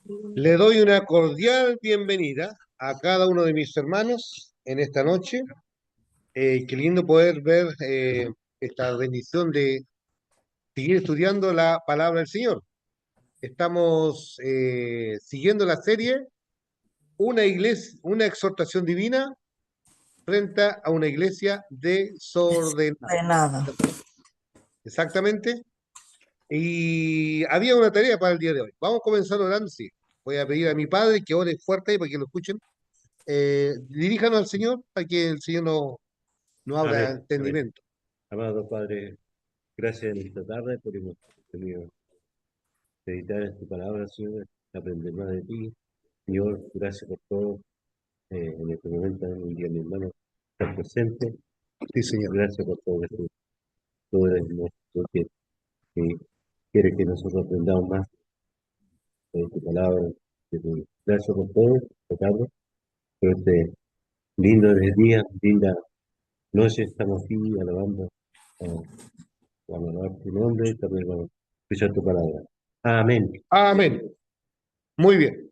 Le doy una cordial bienvenida a cada uno de mis hermanos en esta noche. Qué lindo poder ver esta bendición de seguir estudiando la palabra del Señor. Estamos siguiendo la serie Una iglesia, una exhortación divina frente a una iglesia desordenada. De nada. Exactamente. Y había una tarea para el día de hoy. Vamos a comenzar orando, sí. Voy a pedir a mi padre que ore fuerte ahí para que lo escuchen. Diríjanos al Señor para que el Señor no abra Amén, amén. entendimiento. Amado Padre, gracias en esta tarde por hemos tenido meditar en tu palabra, Señor, aprender más de ti. Señor, gracias por todo. En este momento, en un día mi hermano está presente. Sí, Señor. Gracias por todo esto. Todo el nuestro que quiere que nosotros aprendamos más de tu palabra. Gracias por todo, Pablo, por este lindo día, linda noche. Estamos aquí alabando. Vamos a alabar tu nombre y también vamos a escuchar tu palabra. Amén. Amén. Muy bien.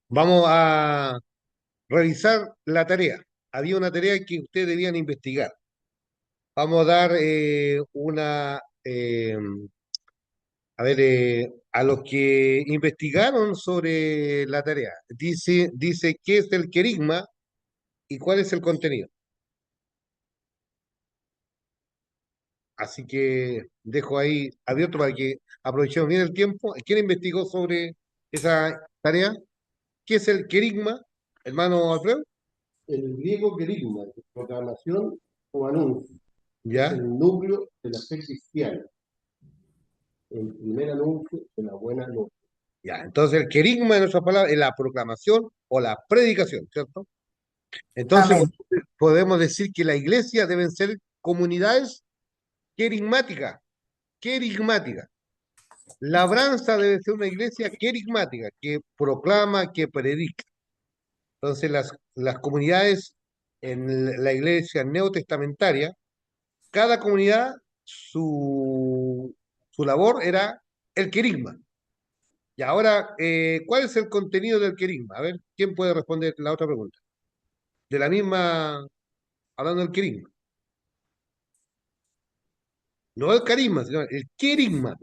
Vamos a revisar la tarea. Había una tarea que ustedes debían investigar. Vamos a dar a los que investigaron sobre la tarea. Dice qué es el querigma y cuál es el contenido. Así que dejo ahí abierto para que aprovechemos bien el tiempo. ¿Quién investigó sobre esa tarea? ¿Qué es el querigma, hermano Alfredo? El griego querigma, proclamación o anuncio, es ¿Ya? el núcleo de la fe cristiana, el primer anuncio de la buena nueva. Ya. Entonces el querigma, en otras palabras, es la proclamación o la predicación, ¿cierto? Entonces Amén. podemos decir que la iglesia deben ser comunidades querigmáticas, querigmáticas. Labranza debe ser una iglesia querigmática, que proclama, que predica. Entonces las comunidades en la iglesia neotestamentaria, cada comunidad, su labor era el querigma. Y ahora, ¿cuál es el contenido del querigma? A ver, ¿quién puede responder la otra pregunta? De la misma, hablando del querigma. No el carisma, sino el querigma.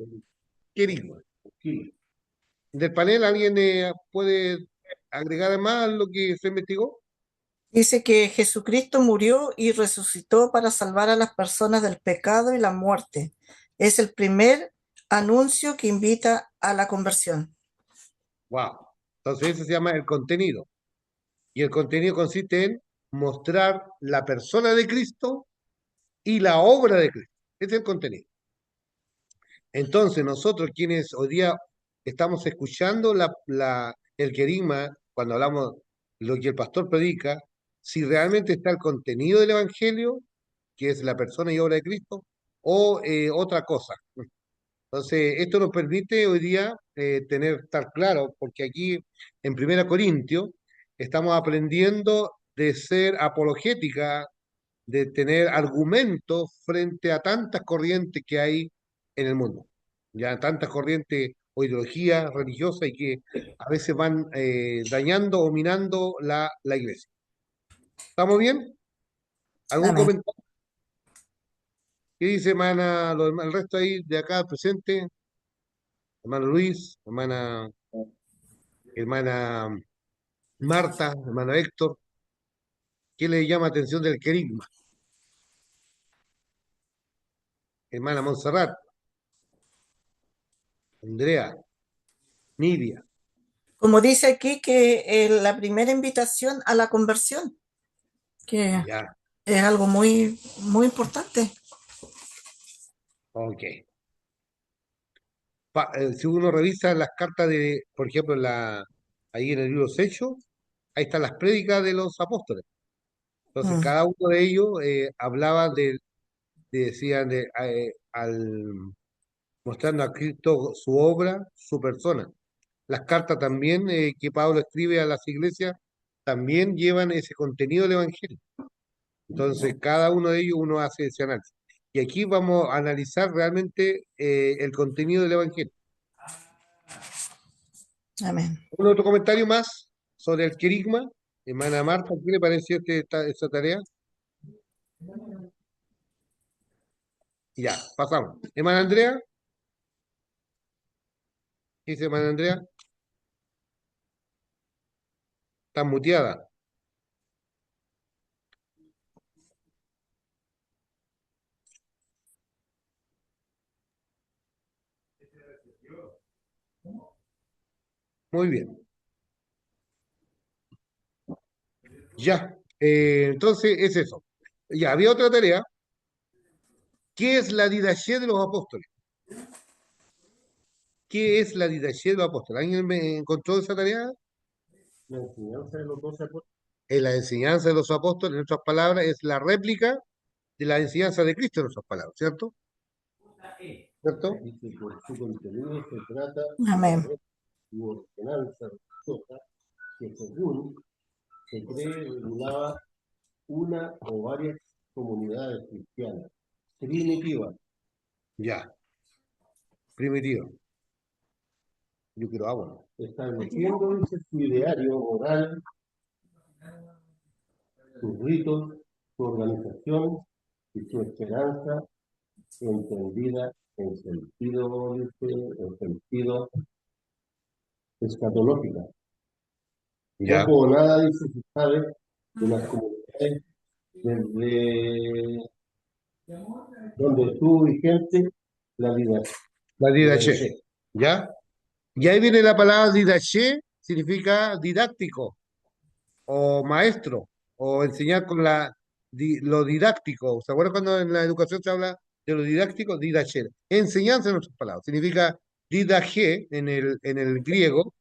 Querigma. Del panel, ¿alguien puede agregar más lo que se investigó? Dice que Jesucristo murió y resucitó para salvar a las personas del pecado y la muerte. Es el primer anuncio que invita a la conversión. Wow. Entonces, eso se llama el contenido. Y el contenido consiste en mostrar la persona de Cristo y la obra de Cristo. Ese es el contenido. Entonces, nosotros quienes hoy día estamos escuchando el querigma, cuando hablamos lo que el pastor predica, si realmente está el contenido del Evangelio, que es la persona y obra de Cristo, o otra cosa. Entonces, esto nos permite hoy día estar claro, porque aquí en Primera Corintios estamos aprendiendo de ser apologética, de tener argumentos frente a tantas corrientes que hay en el mundo. Ya tantas corrientes o ideologías religiosas y que a veces van dañando o minando la iglesia. ¿Estamos bien? ¿Algún Amén. comentario? ¿Qué dice hermana, el resto ahí de acá presente? Hermano Luis, hermana Marta, hermano Héctor, ¿qué le llama atención del querigma? Hermana Montserrat, Andrea, Nidia, Como dice aquí que la primera invitación a la conversión, que ya, es algo muy, muy importante. ok. Si uno revisa las cartas de, por ejemplo, ahí en el libro de Hechos, ahí están las prédicas de los apóstoles. Entonces, Mm. cada uno de ellos hablaba decían, mostrando a Cristo su obra, su persona. Las cartas también que Pablo escribe a las iglesias también llevan ese contenido del Evangelio. Entonces, cada uno de ellos uno hace ese análisis. Y aquí vamos a analizar realmente el contenido del Evangelio. Amén. ¿Un otro comentario más sobre el querigma? Hermana Marta, ¿qué le pareció esta tarea? Ya, pasamos. Hermana Andrea, ¿qué dice hermana Andrea? Está muteada. Muy bien. Ya. Entonces es eso. Ya, había otra tarea. ¿Qué es la didaché de los apóstoles? ¿Qué es la didaché de los apóstoles? ¿Alguien me encontró esa tarea? La enseñanza de los 12 apóstoles. Es la enseñanza de los apóstoles, en otras palabras, es la réplica de la enseñanza de Cristo, en otras palabras, ¿cierto? ¿Cierto? Y que por su contenido se trata de la Amén. red y ordenanza religiosa que según se cree regulaba una o varias comunidades cristianas primitivas. Ya, primitivo. Yo quiero agua. Estableciendo dice, su ideario moral, sus ritos, su organización y su esperanza entendida en sentido escatológica. Ya. Poco o nada dice se sabe de las comunidades desde donde estuvo vigente la vida. La didaché. ¿Ya? Y ahí viene la palabra didaché, significa didáctico, o maestro, o enseñar con lo didáctico. ¿Se acuerdan cuando en la educación se habla de lo didáctico? Didaché. Enseñanza en otras palabras. Significa didaché en el griego,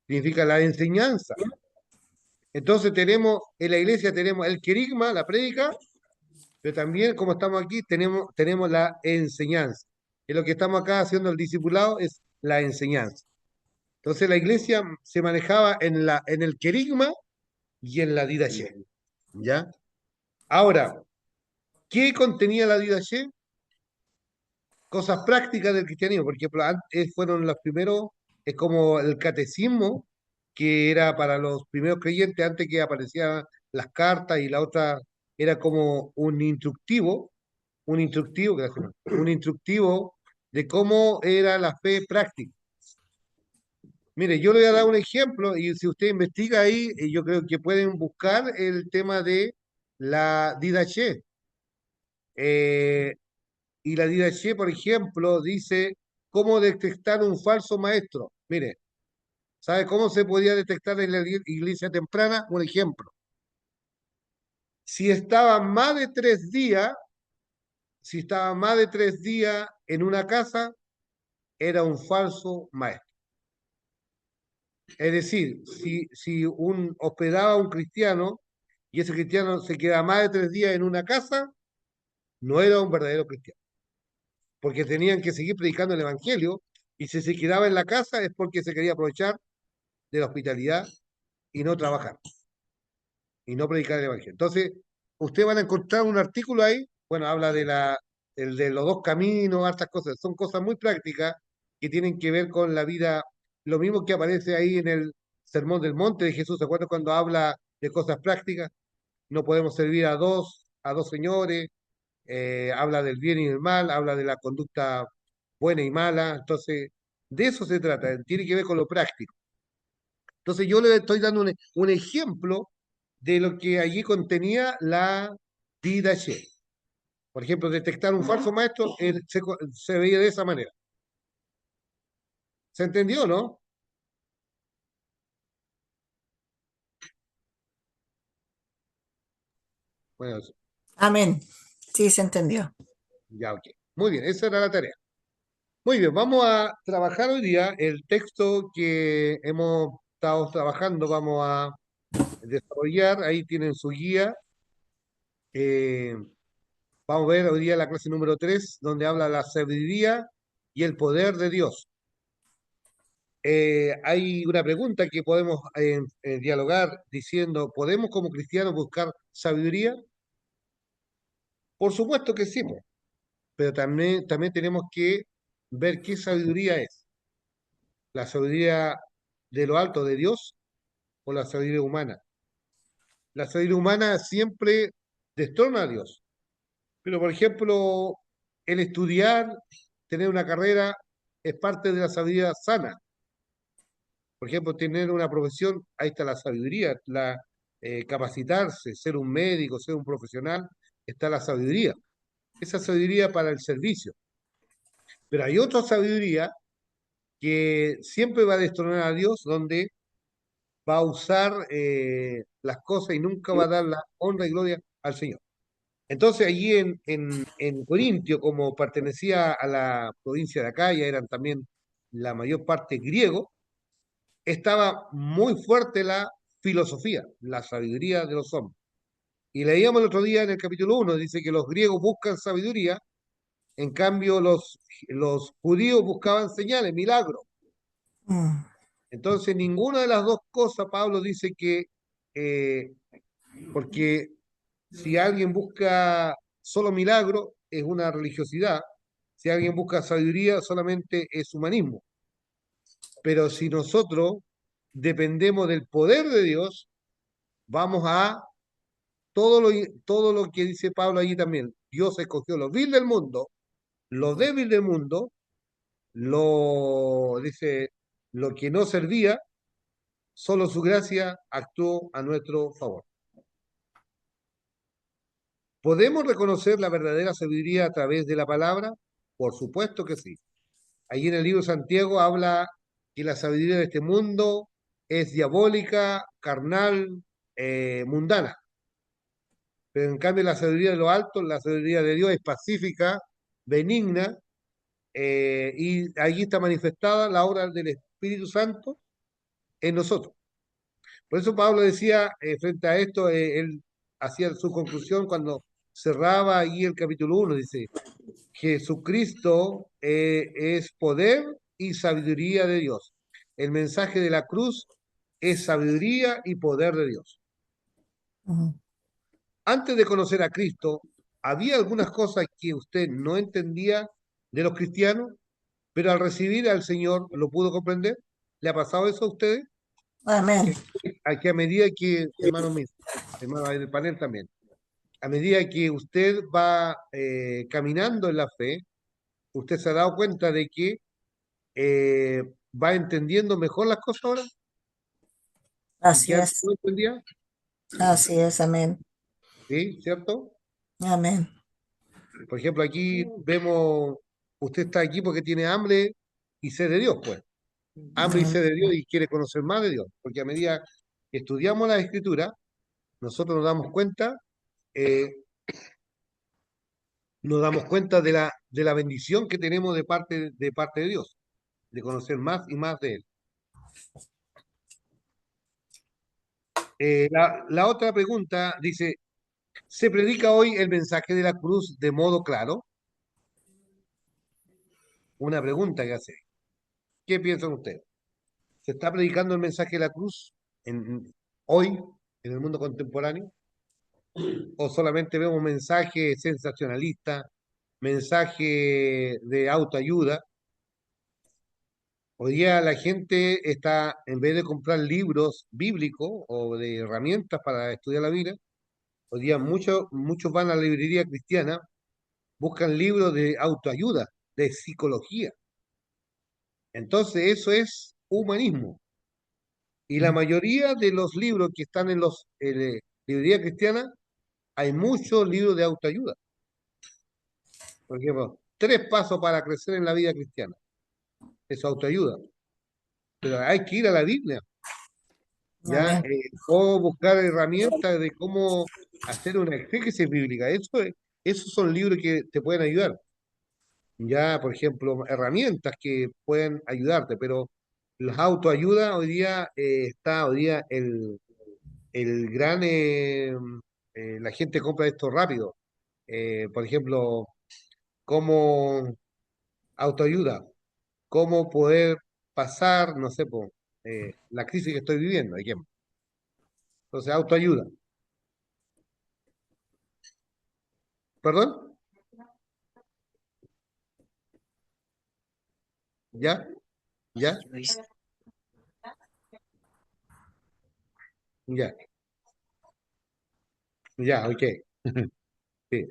significa la enseñanza. Entonces en la iglesia tenemos el querigma, la prédica, pero también, como estamos aquí, tenemos la enseñanza. Y lo que estamos acá haciendo el discipulado es la enseñanza. Entonces la iglesia se manejaba en el querigma y en la didaché. ¿Ya? Ahora, ¿qué contenía la didaché? Cosas prácticas del cristianismo. Por ejemplo, antes fueron los primeros, es como el catecismo, que era para los primeros creyentes antes que aparecían las cartas, y la otra era como gracias, un instructivo de cómo era la fe práctica. Mire, yo le voy a dar un ejemplo y si usted investiga ahí, yo creo que pueden buscar el tema de la didaché. Eh, y la didaché, por ejemplo, dice cómo detectar un falso maestro. Mire, ¿sabe cómo se podía detectar en la iglesia temprana? Un ejemplo. Si estaba más de 3 días, si estaba más de 3 días en una casa, era un falso maestro. Es decir, si hospedaba a un cristiano y ese cristiano se queda más de 3 días en una casa, no era un verdadero cristiano, porque tenían que seguir predicando el evangelio, y si se quedaba en la casa es porque se quería aprovechar de la hospitalidad y no trabajar y no predicar el evangelio. Entonces, ustedes van a encontrar un artículo ahí, bueno, habla de los dos caminos, hartas cosas, son cosas muy prácticas que tienen que ver con la vida, lo mismo que aparece ahí en el Sermón del Monte de Jesús. ¿Se acuerdan cuando habla de cosas prácticas? No podemos servir a dos señores, habla del bien y del mal, habla de la conducta buena y mala. Entonces, de eso se trata, tiene que ver con lo práctico. Entonces yo le estoy dando un ejemplo de lo que allí contenía la didache. Por ejemplo, detectar un falso maestro se veía de esa manera. ¿Se entendió, no? Bueno, Amén. Sí, se entendió. ya, ok. Muy bien, esa era la tarea. Muy bien, vamos a trabajar hoy día el texto que hemos estado trabajando, vamos a desarrollar, ahí tienen su guía. Eh, Vamos a ver hoy día la clase número 3, donde habla la sabiduría y el poder de Dios. Hay una pregunta que podemos dialogar diciendo, ¿podemos como cristianos buscar sabiduría? Por supuesto que sí, po, pero también tenemos que ver qué sabiduría es. La sabiduría de lo alto de Dios o la sabiduría humana? La sabiduría humana siempre destrona a Dios. Pero, por ejemplo, el estudiar, tener una carrera, es parte de la sabiduría sana. Por ejemplo, tener una profesión, ahí está la sabiduría, capacitarse, ser un médico, ser un profesional, está la sabiduría. Esa sabiduría para el servicio. Pero hay otra sabiduría que siempre va a destronar a Dios, donde va a usar las cosas y nunca va a dar la honra y gloria al Señor. Entonces allí en Corintio, como pertenecía a la provincia de Acaya, eran también la mayor parte griegos, estaba muy fuerte la filosofía, la sabiduría de los hombres. Y leíamos el otro día en el capítulo 1, dice que los griegos buscan sabiduría, en cambio los judíos buscaban señales, milagros. Mm. Entonces ninguna de las dos cosas, Pablo dice que, eh, porque si alguien busca solo milagro, es una religiosidad. Si alguien busca sabiduría, solamente es humanismo. Pero si nosotros dependemos del poder de Dios, vamos a todo lo que dice Pablo allí también. Dios escogió lo vil del mundo, lo débil del mundo, dice, lo que no servía, solo su gracia actuó a nuestro favor. ¿Podemos reconocer la verdadera sabiduría a través de la palabra? Por supuesto que sí. Allí en el libro de Santiago habla que la sabiduría de este mundo es diabólica, carnal, mundana. Pero en cambio la sabiduría de lo alto, la sabiduría de Dios es pacífica, benigna, y allí está manifestada la obra del Espíritu Santo en nosotros. Por eso Pablo decía, frente a esto, él hacía su conclusión cuando cerraba ahí el capítulo 1, dice, Jesucristo es poder y sabiduría de Dios. El mensaje de la cruz es sabiduría y poder de Dios. Mm. Antes de conocer a Cristo, había algunas cosas que usted no entendía de los cristianos, pero al recibir al Señor lo pudo comprender. ¿Le ha pasado eso a ustedes? Amén. Que a medida que, hermanos míos, hermanos en el panel también, a medida que usted va caminando en la fe, usted se ha dado cuenta de que eh, va entendiendo mejor las cosas ahora y Así que antes es. no entendía, Así es. Amén. ¿sí? ¿Cierto? Amén. Por ejemplo, aquí vemos, usted está aquí porque tiene hambre y sed de Dios, pues. Hambre y Amén. sed de Dios y quiere conocer más de Dios, porque a medida que estudiamos la Escritura, nosotros eh, nos damos cuenta de la bendición que tenemos de parte de Dios, de conocer más y más de Él. La otra pregunta dice, ¿se predica hoy el mensaje de la cruz de modo claro? Una pregunta que hace. ¿Qué piensan ustedes? ¿Se está predicando el mensaje de la cruz hoy, en el mundo contemporáneo? ¿O solamente vemos mensajes sensacionalistas, mensajes de autoayuda? Hoy día la gente está, en vez de comprar libros bíblicos o de herramientas para estudiar la Biblia, hoy día muchos van a la librería cristiana, buscan libros de autoayuda, de psicología. Entonces eso es humanismo. Y la mayoría de los libros que están en los librerías cristianas, hay muchos libros de autoayuda. Por ejemplo, 3 pasos para crecer en la vida cristiana. Eso autoayuda. Pero hay que ir a la Biblia, ¿ya? Amén. O buscar herramientas de cómo hacer una exégesis bíblica. Esos son libros que te pueden ayudar. Ya, por ejemplo, herramientas que pueden ayudarte, pero las autoayuda hoy día hoy día el gran, la gente compra esto rápido. Por ejemplo, cómo autoayuda, cómo poder pasar, no sé, la crisis que estoy viviendo, ejemplo. Entonces, autoayuda. ¿Perdón? ¿Ya? ¿Ya? Ya, ya, ok. Sí.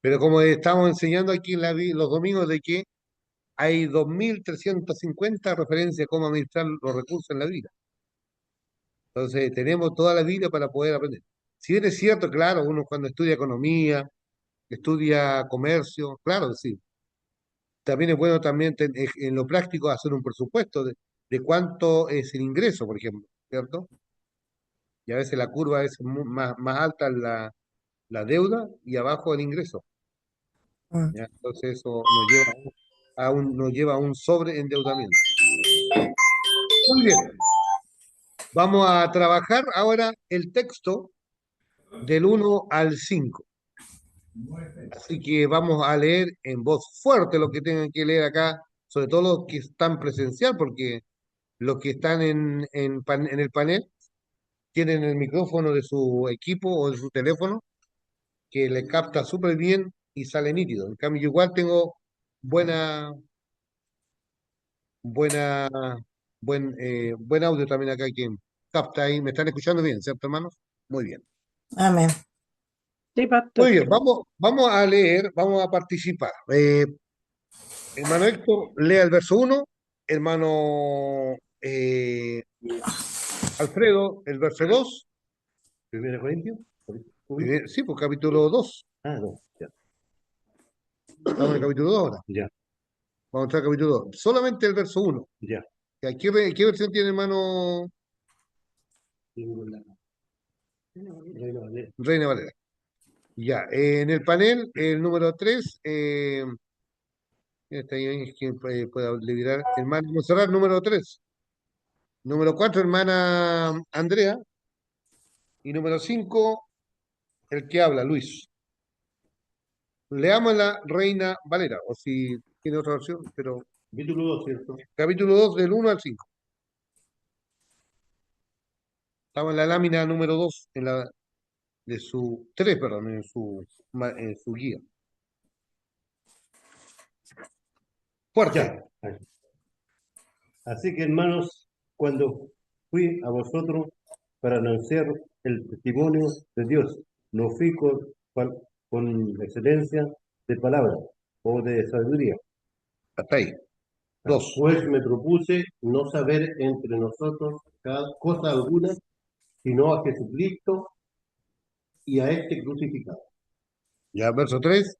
Pero como estamos enseñando aquí en los domingos de que hay 2350 referencias a cómo administrar los recursos en la vida. Entonces, tenemos toda la vida para poder aprender. Si bien es cierto, claro, uno cuando estudia economía, estudia comercio, claro, sí. También es bueno también en lo práctico hacer un presupuesto de cuánto es el ingreso, por ejemplo, ¿cierto? Y a veces la curva es más alta la deuda y abajo el ingreso, Mm. ¿ya? Entonces eso nos lleva a un sobreendeudamiento. Muy bien, vamos a trabajar ahora el texto del 1 al 5. Así que vamos a leer en voz fuerte lo que tengan que leer acá, sobre todo los que están presencial, porque los que están en el panel tienen el micrófono de su equipo o de su teléfono que le capta súper bien y sale nítido. En cambio, yo igual tengo buena, buena, buen audio también acá que capta ahí. ¿Me están escuchando bien, cierto, hermanos? Muy bien. Amén. Sí, Muy pastor. bien, vamos a leer, vamos a participar. Hermano Héctor, lea el verso 1. Hermano Alfredo, el verso 2. Primera Corintios, uno. Sí, pues capítulo 2. Ah, no, ya, Estamos en el capítulo 2 ahora. ya, Vamos a entrar al capítulo 2. Solamente el verso 1. ya. ¿Qué versión tiene hermano Tengo Reina Valera. Reina Valera? Ya, en el panel, el número 3, está ahí, ¿quién puede liberar? Hermano Monserrat, número 3. Número 4, hermana Andrea. Y número 5, el que habla, Luis. Leamos la Reina Valera, o si tiene otra versión, pero Capítulo 2, ¿cierto? capítulo 2 del 1 al 5. Estaba en la lámina número 2 de su 3, perdón, en su guía. Fuerte. Ya. Así que, hermanos, cuando fui a vosotros para anunciar el testimonio de Dios, no fui con excelencia de palabra o de sabiduría, Hasta ahí. 2. pues me propuse no saber entre nosotros cosa alguna, sino a Jesucristo y a este crucificado. Ya, verso 3.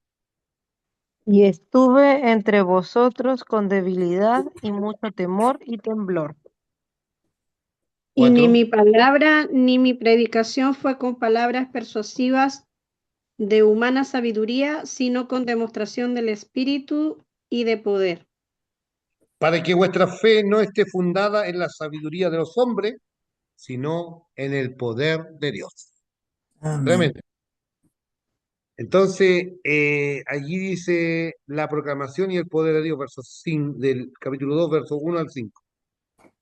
Y estuve entre vosotros con debilidad y mucho temor y temblor. Y ni 4. mi palabra ni mi predicación fue con palabras persuasivas de humana sabiduría, sino con demostración del Espíritu y de poder. Para que vuestra fe no esté fundada en la sabiduría de los hombres, sino en el poder de Dios. Amén. Tremendo. Entonces, allí dice la proclamación y el poder de Dios, verso 5, del capítulo 2, verso 1 al 5.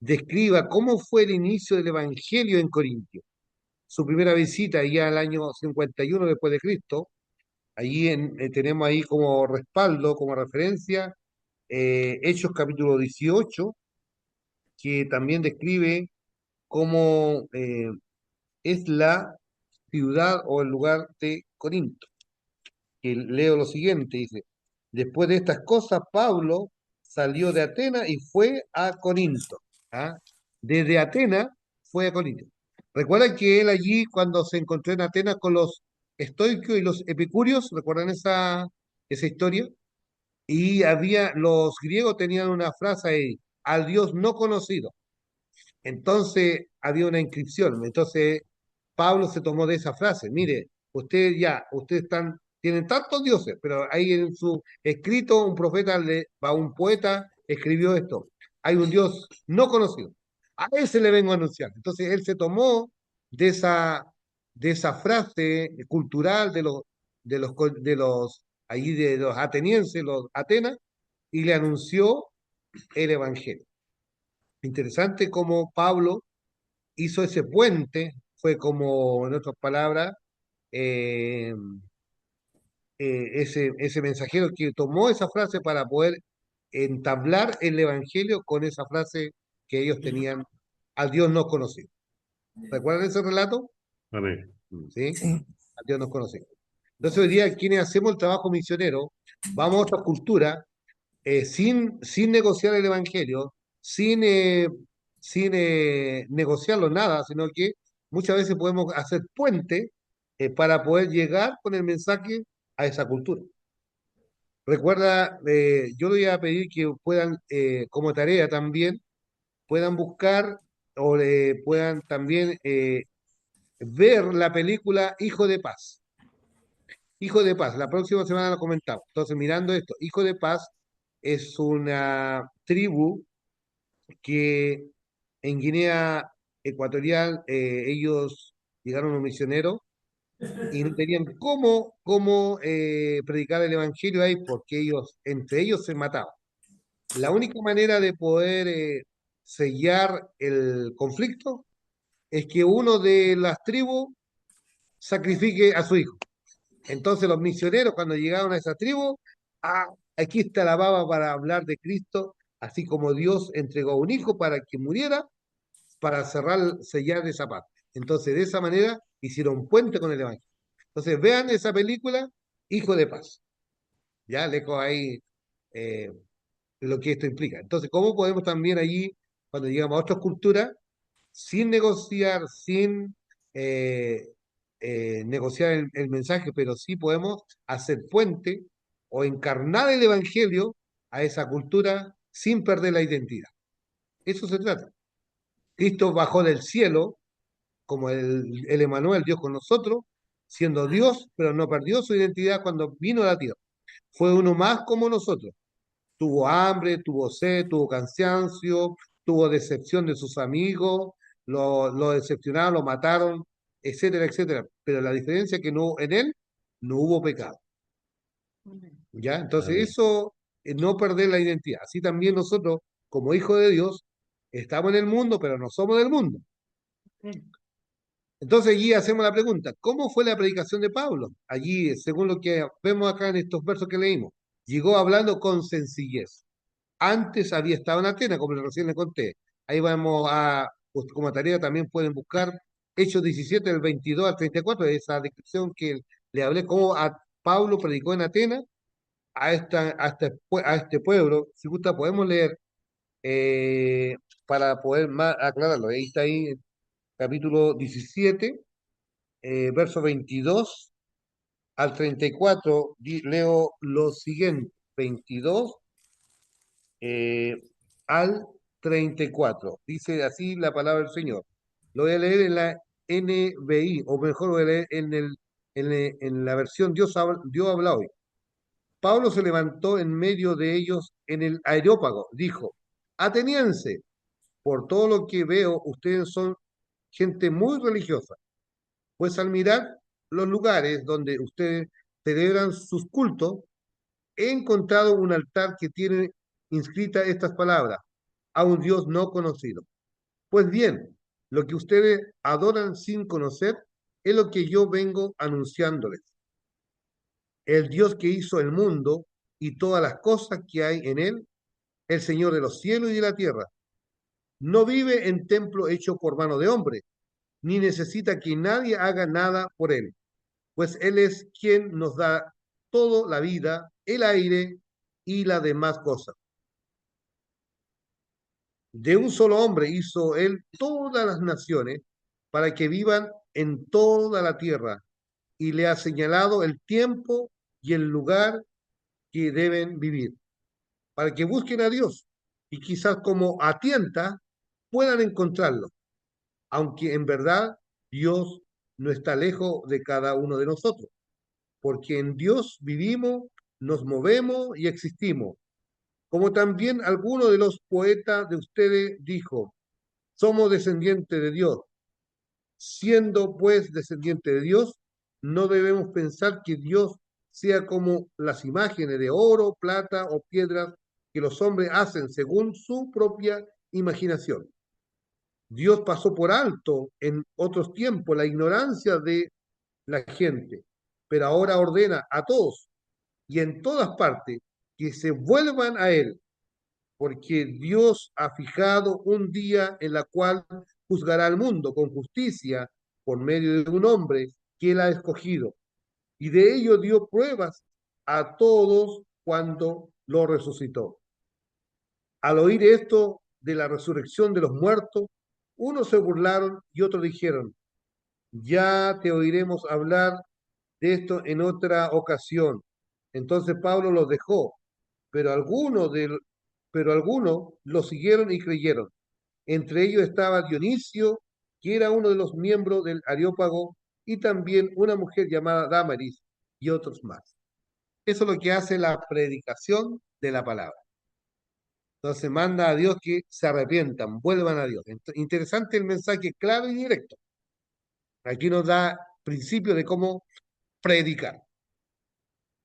Describa cómo fue el inicio del Evangelio en Corintio. Su primera visita ya al año 51 después de Cristo. Allí tenemos ahí como respaldo, como referencia, Hechos capítulo 18, que también describe cómo es la ciudad o el lugar de Corinto. Que leo lo siguiente, dice, después de estas cosas, Pablo salió de Atenas y fue a Corinto. ¿Ah? Desde Atenas fue a Corinto. Recuerda que él allí, cuando se encontró en Atenas con los estoicos y los epicúreos, ¿recuerdan esa historia? Y los griegos tenían una frase ahí, al Dios no conocido. Entonces había una inscripción. Entonces Pablo se tomó de esa frase. Mire, ustedes tienen tantos dioses, pero ahí en su escrito un profeta, un poeta escribió esto. Hay un Dios no conocido. A ese le vengo a anunciar. Entonces él se tomó de esa frase cultural de los atenienses, los Atenas, y le anunció el Evangelio. Interesante cómo Pablo hizo ese puente, fue como, en otras palabras, eh, ese mensajero que tomó esa frase para poder entablar el Evangelio con esa frase que ellos tenían al Dios no conocido. ¿Recuerdan ese relato? Amén. ¿Sí? Sí. A Dios nos conoce. Entonces hoy día quienes hacemos el trabajo misionero, vamos a otra cultura sin negociar el evangelio, sin negociarlo nada, sino que muchas veces podemos hacer puente para poder llegar con el mensaje a esa cultura. Recuerda, yo le voy a pedir que puedan, como tarea también, puedan buscar o puedan también ver la película Hijo de Paz. Hijo de Paz, la próxima semana lo comentamos. Entonces, mirando esto, Hijo de Paz es una tribu que en Guinea Ecuatorial ellos llegaron los misioneros y no tenían cómo predicar el evangelio ahí porque ellos, entre ellos se mataban. La única manera de poder sellar el conflicto es que uno de las tribus sacrifique a su hijo. Entonces los misioneros cuando llegaron a esa tribu, ah, aquí está la baba para hablar de Cristo, así como Dios entregó un hijo para que muriera, para sellar esa parte. Entonces de esa manera hicieron puente con el Evangelio. Entonces vean esa película, Hijo de Paz. Ya lejos ahí eh, lo que esto implica. Entonces, ¿cómo podemos también allí, cuando llegamos a otras culturas, sin negociar, sin eh, negociar el mensaje, pero sí podemos hacer puente o encarnar el Evangelio a esa cultura sin perder la identidad? Eso se trata. Cristo bajó del cielo como el Emanuel, Dios con nosotros, siendo Dios, pero no perdió su identidad cuando vino a la tierra. Fue uno más como nosotros. Tuvo hambre, tuvo sed, tuvo cansancio, tuvo decepción de sus amigos, lo decepcionaron, lo mataron, etcétera, etcétera. Pero la diferencia es que no, en él no hubo pecado. ¿Ya? Entonces Amén. eso, no perder la identidad. Así también nosotros, como hijos de Dios, estamos en el mundo, pero no somos del mundo. Entonces allí hacemos la pregunta, ¿cómo fue la predicación de Pablo? Allí, según lo que vemos acá en estos versos que leímos, llegó hablando con sencillez. Antes había estado en Atenas, como recién le conté. Ahí vamos a, pues, como tarea también pueden buscar Hechos 17, del 22 al 34, esa descripción que le hablé, cómo a Pablo predicó en Atenas a este pueblo. Si gusta, podemos leer eh, para poder más aclararlo. Ahí está ahí, capítulo 17 verso 22 al 34, leo lo siguiente, 22 eh, al 34. Dice así la palabra del Señor. Lo voy a leer en la NBI, o mejor lo voy a leer en la versión Dios habla hoy. Pablo se levantó en medio de ellos en el Areópago. Dijo, ateniense, por todo lo que veo, ustedes son gente muy religiosa. Pues al mirar los lugares donde ustedes celebran sus cultos, he encontrado un altar que tiene inscritas estas palabras, a un Dios no conocido. Pues bien, lo que ustedes adoran sin conocer es lo que yo vengo anunciándoles. El Dios que hizo el mundo y todas las cosas que hay en él, el Señor de los cielos y de la tierra, no vive en templo hecho por mano de hombre, ni necesita que nadie haga nada por él, pues Él es quien nos da toda la vida, el aire y las demás cosas. De un solo hombre hizo Él todas las naciones para que vivan en toda la tierra y le ha señalado el tiempo y el lugar que deben vivir, para que busquen a Dios y quizás como a tienta puedan encontrarlo, aunque en verdad Dios no está lejos de cada uno de nosotros, porque en Dios vivimos, nos movemos y existimos. Como también alguno de los poetas de ustedes dijo, somos descendientes de Dios. Siendo pues descendientes de Dios, no debemos pensar que Dios sea como las imágenes de oro, plata o piedras que los hombres hacen según su propia imaginación. Dios pasó por alto en otros tiempos la ignorancia de la gente, pero ahora ordena a todos y en todas partes que se vuelvan a Él, porque Dios ha fijado un día en la cual juzgará al mundo con justicia por medio de un hombre que él ha escogido. Y de ello dio pruebas a todos cuando lo resucitó. Al oír esto de la resurrección de los muertos, unos se burlaron y otros dijeron, ya te oiremos hablar de esto en otra ocasión. Entonces Pablo los dejó, pero algunos lo siguieron y creyeron. Entre ellos estaba Dionisio, que era uno de los miembros del Areópago, y también una mujer llamada Damaris y otros más. Eso es lo que hace la predicación de la palabra. Entonces manda a Dios que se arrepientan, vuelvan a Dios. Interesante el mensaje claro y directo. Aquí nos da principio de cómo predicar.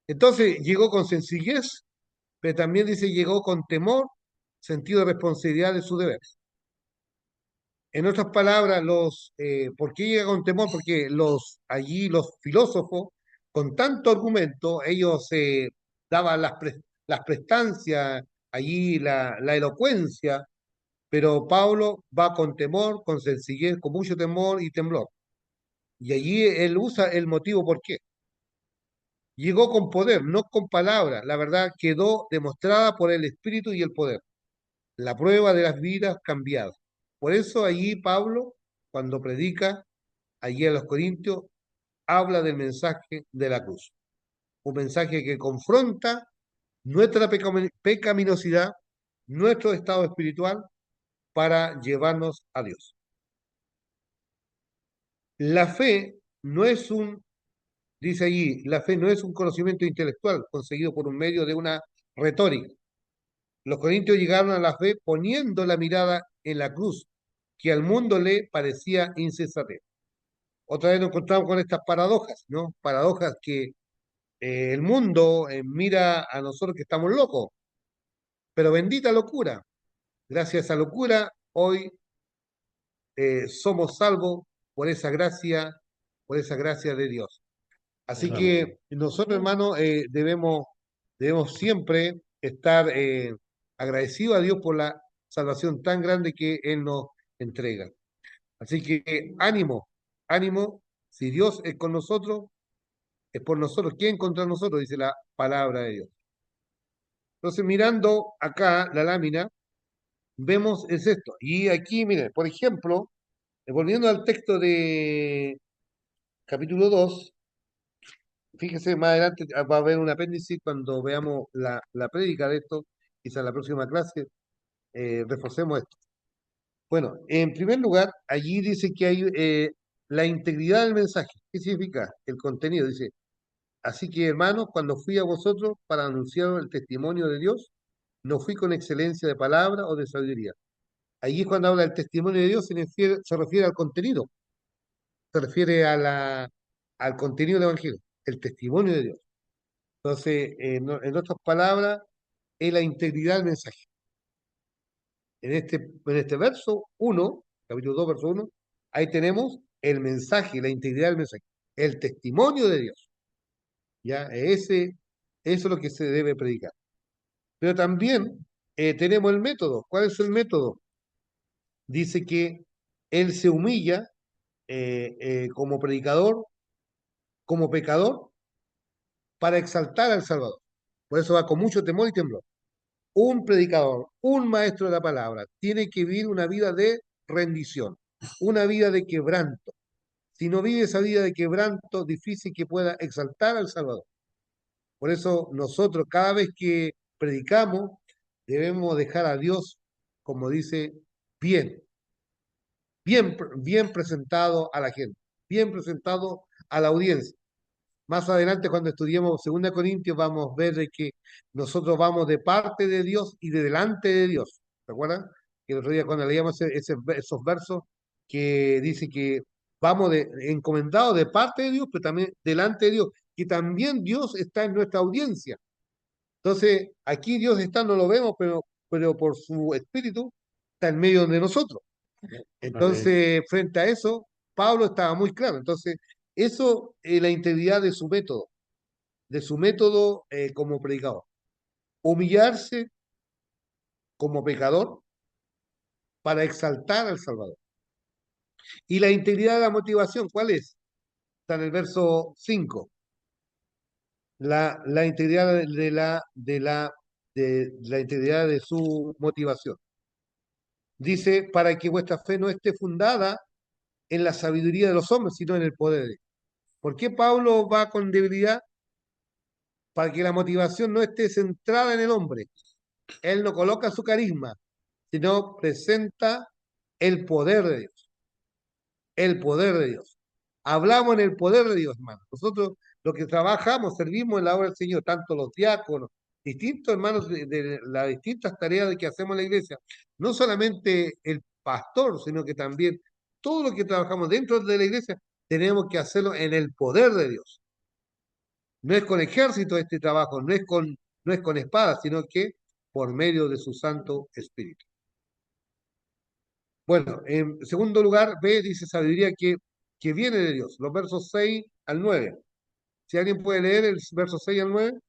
Entonces llegó con sencillez, pero también dice llegó con temor, sentido de responsabilidad de su deber. En otras palabras, ¿por qué llega con temor? Porque allí los filósofos, con tanto argumento, ellos daban las prestancias, allí la elocuencia, pero Pablo va con temor, con sencillez, con mucho temor y temblor. Y allí él usa el motivo por qué. Llegó con poder, no con palabras. La verdad quedó demostrada por el Espíritu y el poder. La prueba de las vidas cambiadas. Por eso allí Pablo, cuando predica allí a los Corintios, habla del mensaje de la cruz. Un mensaje que confronta nuestra pecaminosidad, nuestro estado espiritual, para llevarnos a Dios. La fe no es dice allí, la fe no es un conocimiento intelectual conseguido por un medio de una retórica. Los corintios llegaron a la fe poniendo la mirada en la cruz, que al mundo le parecía insensatez. Otra vez nos encontramos con estas paradojas, ¿no? Paradojas que el mundo mira a nosotros que estamos locos, pero bendita locura. Gracias a esa locura, hoy somos salvos por esa gracia de Dios. Así que nosotros, hermanos, debemos siempre estar agradecidos a Dios por la salvación tan grande que Él nos entrega. Así que ánimo, ánimo, si Dios es con nosotros, es por nosotros. ¿Quién contra nosotros? Dice la palabra de Dios. Entonces, mirando acá la lámina, vemos es esto. Y aquí, miren, por ejemplo, volviendo al texto de capítulo 2, fíjese, más adelante va a haber un apéndice cuando veamos la prédica de esto, quizás en la próxima clase, reforcemos esto. Bueno, en primer lugar, allí dice que hay la integridad del mensaje. ¿Qué significa? El contenido. Dice, así que hermanos, cuando fui a vosotros para anunciar el testimonio de Dios, no fui con excelencia de palabra o de sabiduría. Allí cuando habla del testimonio de Dios se refiere al contenido, se refiere al contenido del Evangelio, el testimonio de Dios. Entonces, en otras palabras, es la integridad del mensaje. En este verso 1, capítulo 2, verso 1, ahí tenemos el mensaje, la integridad del mensaje, el testimonio de Dios. ¿Ya? Eso es lo que se debe predicar. Pero también tenemos el método. ¿Cuál es el método? Dice que él se humilla como predicador, como pecador, para exaltar al Salvador. Por eso va con mucho temor y temblor. Un predicador, un maestro de la palabra, tiene que vivir una vida de rendición, una vida de quebranto. Si no vive esa vida de quebranto, difícil que pueda exaltar al Salvador. Por eso nosotros cada vez que predicamos, debemos dejar a Dios, como dice, bien, bien presentado a la gente, bien presentado a la audiencia. Más adelante, cuando estudiemos 2 Corintios, vamos a ver de que nosotros vamos de parte de Dios y de delante de Dios. ¿Se acuerdan? Que el otro día cuando leíamos esos versos que dice que vamos encomendados de parte de Dios, pero también delante de Dios, que también Dios está en nuestra audiencia. Entonces, aquí Dios está, no lo vemos, pero por su espíritu está en medio de nosotros. Entonces, frente a eso, Pablo estaba muy claro. Entonces, eso es la integridad de su método como predicador. Humillarse como pecador para exaltar al Salvador. Y la integridad de la motivación, ¿cuál es? Está en el verso 5. La integridad de la integridad de su motivación. Dice, para que vuestra fe no esté fundada en la sabiduría de los hombres, sino en el poder de Dios. ¿Por qué Pablo va con debilidad? Para que la motivación no esté centrada en el hombre. Él no coloca su carisma, sino presenta el poder de Dios. El poder de Dios. Hablamos en el poder de Dios, hermano. Nosotros, los que trabajamos, servimos en la obra del Señor, tanto los diáconos, distintos hermanos de las distintas tareas que hacemos en la iglesia. No solamente el pastor, sino que también todo lo que trabajamos dentro de la iglesia, tenemos que hacerlo en el poder de Dios. No es con ejército este trabajo, no es con espadas, sino que por medio de su Santo Espíritu. Bueno, en segundo lugar, B dice sabiduría que viene de Dios, los versos 6 al 9. Si alguien puede leer el verso 6 al 9.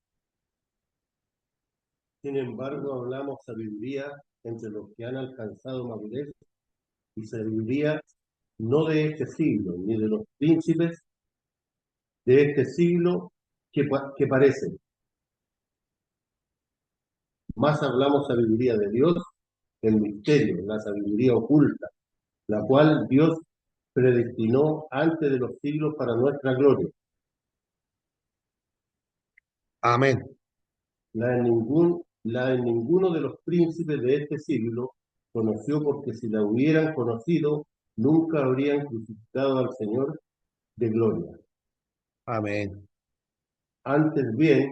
Sin embargo, hablamos sabiduría entre los que han alcanzado madurez, y sabiduría no de este siglo, ni de los príncipes de este siglo que parecen. Más hablamos sabiduría de Dios, el misterio, la sabiduría oculta, la cual Dios predestinó antes de los siglos para nuestra gloria. Amén. La de ninguno de los príncipes de este siglo conoció, porque si la hubieran conocido, nunca habrían crucificado al Señor de gloria. Amén. Antes bien,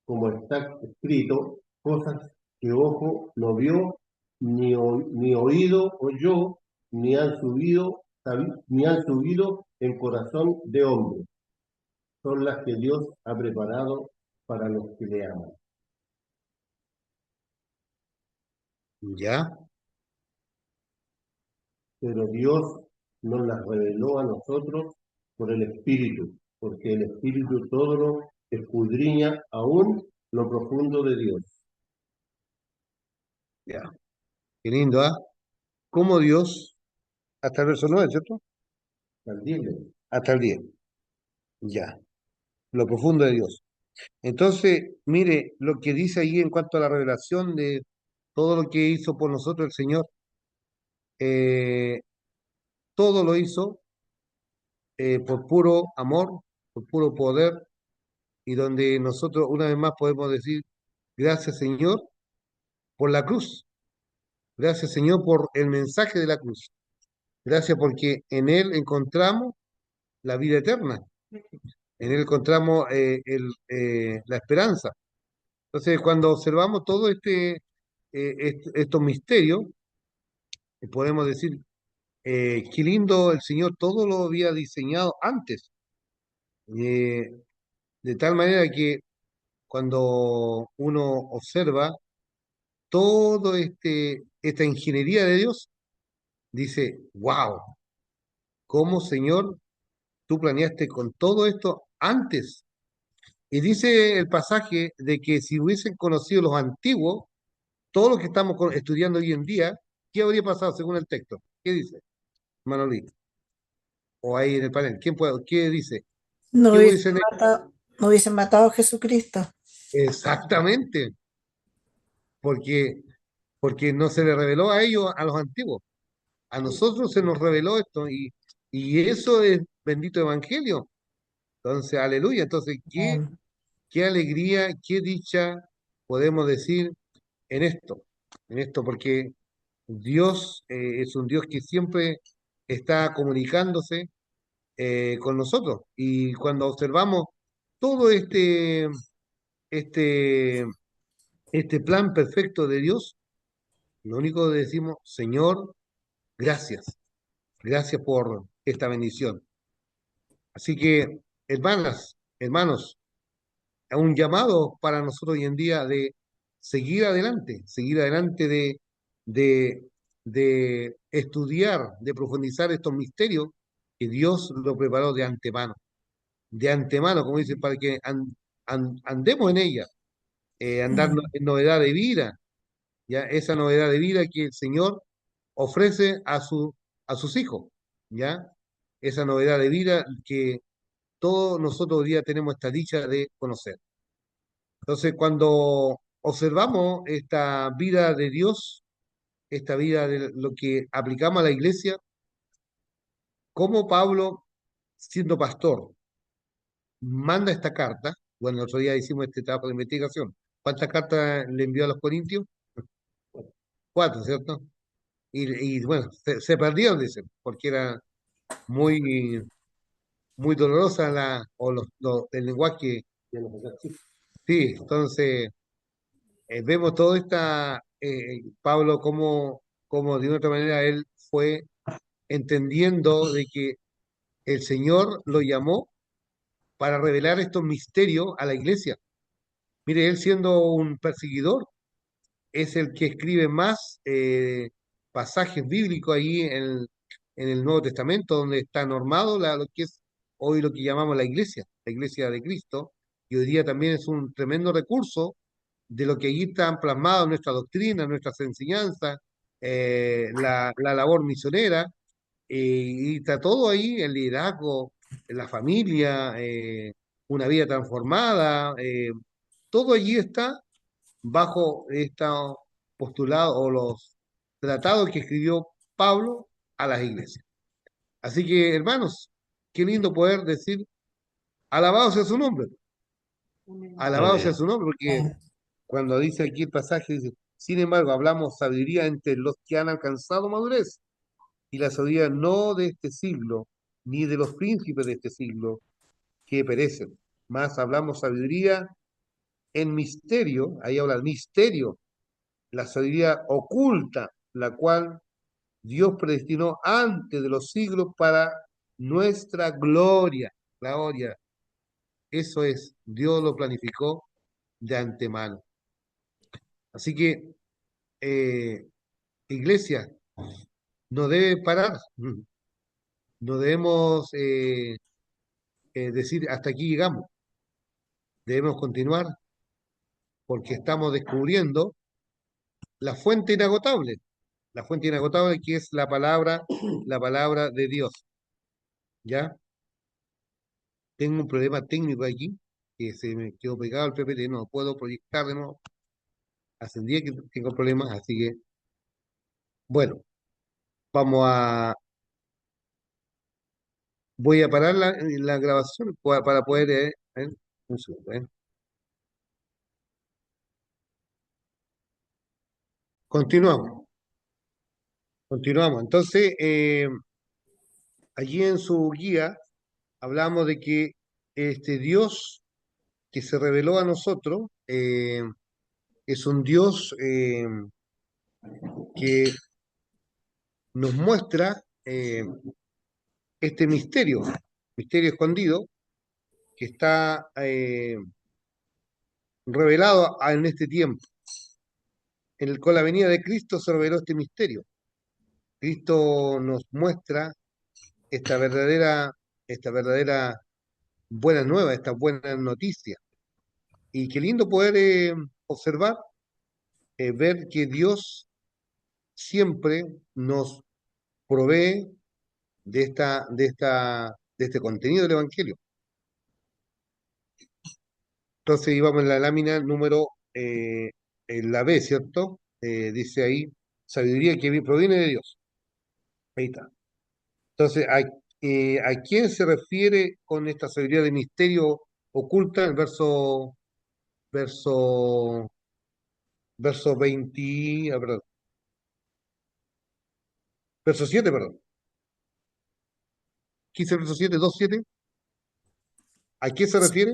como está escrito, cosas que ojo no vio, ni oído oyó, ni han subido en corazón de hombre, son las que Dios ha preparado para los que le aman. ¿Ya? Pero Dios nos las reveló a nosotros por el Espíritu, porque el Espíritu todo lo escudriña aún lo profundo de Dios. Ya. Qué lindo, ¿ah? Cómo Dios, hasta el verso 9, ¿cierto? También, Hasta el 10. Ya. Lo profundo de Dios. Entonces, mire lo que dice ahí en cuanto a la revelación de todo lo que hizo por nosotros el Señor. eh, Todo lo hizo por puro amor, por puro poder, y donde nosotros una vez más podemos decir, gracias Señor por la cruz, gracias Señor por el mensaje de la cruz, gracias porque en Él encontramos la vida eterna, en Él encontramos la esperanza. Entonces, cuando observamos todo estos misterios, podemos decir, qué lindo el Señor, todo lo había diseñado antes, eh, de tal manera que cuando uno observa todo esta ingeniería de Dios, dice, wow, ¿cómo Señor tú planeaste con todo esto antes? Y dice el pasaje de que si hubiesen conocido los antiguos, todo lo que estamos estudiando hoy en día, ¿qué habría pasado según el texto? ¿Qué dice, Manolito? O ahí en el panel, ¿qué dice? No ¿Qué hubiesen hubiesen hecho? matado, no hubiesen matado a Jesucristo. Exactamente, porque, porque no se le reveló a ellos, a los antiguos. A nosotros se nos reveló esto y eso es bendito evangelio. Entonces, aleluya. Entonces, Amén. qué alegría, qué dicha podemos decir en esto, porque Dios es un Dios que siempre está comunicándose con nosotros. Y cuando observamos todo este, este plan perfecto de Dios, lo único que decimos, Señor, gracias. Gracias por esta bendición. Así que, hermanas, hermanos, un llamado para nosotros hoy en día de seguir adelante de, de estudiar, de profundizar estos misterios que Dios lo preparó de antemano, como dice, para que andemos en ella, andar en novedad de vida, ya esa novedad de vida que el Señor ofrece a sus hijos. ¿ya? Esa novedad de vida que todos nosotros hoy día tenemos esta dicha de conocer. Entonces, cuando observamos esta vida de Dios, esta vida de lo que aplicamos a la iglesia, como Pablo, siendo pastor, manda esta carta, bueno, el otro día hicimos este trabajo de investigación, ¿cuántas cartas le envió a los Corintios? Cuatro, ¿cierto? Bueno, se perdieron, dicen, porque era muy, muy dolorosa el lenguaje. Sí, entonces vemos todo Pablo como de una otra manera él fue entendiendo de que el Señor lo llamó para revelar estos misterios a la iglesia. Mire, él siendo un perseguidor, es el que escribe más pasajes bíblicos ahí en el Nuevo Testamento, donde está normado lo que es hoy lo que llamamos la iglesia de Cristo, y hoy día también es un tremendo recurso de lo que allí están plasmados nuestra doctrina, nuestras enseñanzas, la labor misionera, y está todo ahí, el liderazgo, la familia, una vida transformada, todo allí está bajo esta postulado o los tratados que escribió Pablo a las iglesias. Así que, hermanos, qué lindo poder decir, alabado sea su nombre, alabado sea Amén. su nombre, porque cuando dice aquí el pasaje, dice, sin embargo, hablamos sabiduría entre los que han alcanzado madurez, y la sabiduría no de este siglo, ni de los príncipes de este siglo, que perecen, más hablamos sabiduría en misterio, ahí habla el misterio, la sabiduría oculta, la cual Dios predestinó antes de los siglos para nuestra gloria. Gloria. Eso es, Dios lo planificó de antemano. Así que, iglesia, no debe parar, no debemos decir hasta aquí llegamos, debemos continuar porque estamos descubriendo la fuente inagotable que es la palabra de Dios. ¿Ya? Tengo un problema técnico aquí, que se me quedó pegado al PPT, no puedo proyectar de nuevo. Hace un día que tengo problemas, así que, bueno, vamos a, voy a parar la grabación para poder, un segundo, Continuamos, continuamos. Entonces, allí en su guía hablamos de que este Dios que se reveló a nosotros es un Dios que nos muestra este misterio escondido, que está revelado en este tiempo. Con la venida de Cristo se reveló este misterio. Cristo nos muestra esta verdadera buena nueva, esta buena noticia. Y qué lindo poder observar, ver que Dios siempre nos provee de este contenido del Evangelio. Entonces íbamos en la lámina número, en la B, ¿cierto? Dice ahí, sabiduría que proviene de Dios. Ahí está. Entonces, ¿a quién se refiere con esta sabiduría de misterio oculta? El verso, verso 20, perdón, verso 7, perdón. 15, verso 7, 2, 7. ¿A qué se refiere?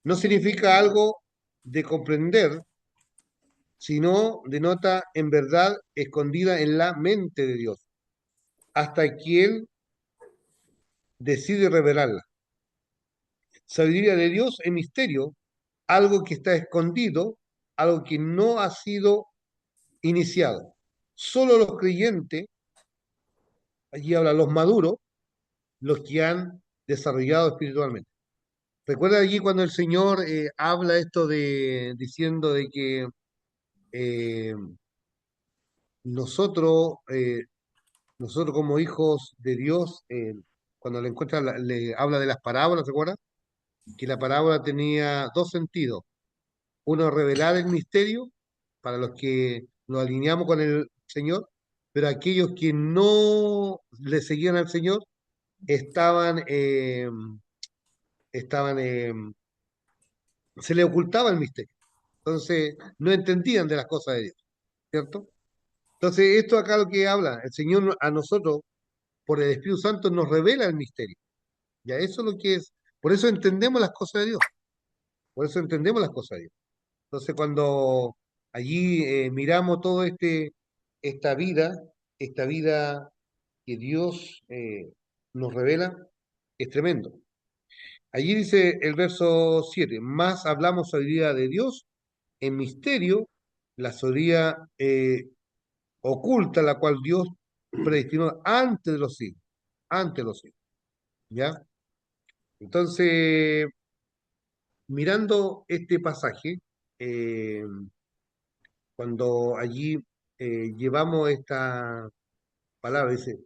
No significa algo de comprender, sino denota en verdad escondida en la mente de Dios, hasta que Él decide revelarla. Sabiduría de Dios es misterio, algo que está escondido, algo que no ha sido iniciado. Solo los creyentes, allí habla los maduros, los que han desarrollado espiritualmente. Recuerda allí cuando el Señor habla esto diciendo de que eh, nosotros nosotros como hijos de Dios, cuando le encuentra, le habla de las parábolas, ¿se acuerdan? Que la parábola tenía dos sentidos. Uno, revelar el misterio para los que nos alineamos con el Señor, pero aquellos que no le seguían al Señor estaban, estaban, se le ocultaba el misterio. Entonces, no entendían de las cosas de Dios, ¿cierto? Entonces, esto acá lo que habla, el Señor a nosotros, por el Espíritu Santo, nos revela el misterio. Ya eso es lo que es. Por eso entendemos las cosas de Dios. Por eso entendemos las cosas de Dios. Entonces, cuando allí miramos todo esta vida que Dios nos revela, es tremendo. Allí dice el verso 7: más hablamos sabiduría de Dios en misterio, la sabiduría oculta, la cual Dios predestinó antes de los siglos, antes de los siglos, ¿ya? Entonces, mirando este pasaje, eh, cuando allí llevamos esta palabra, dice,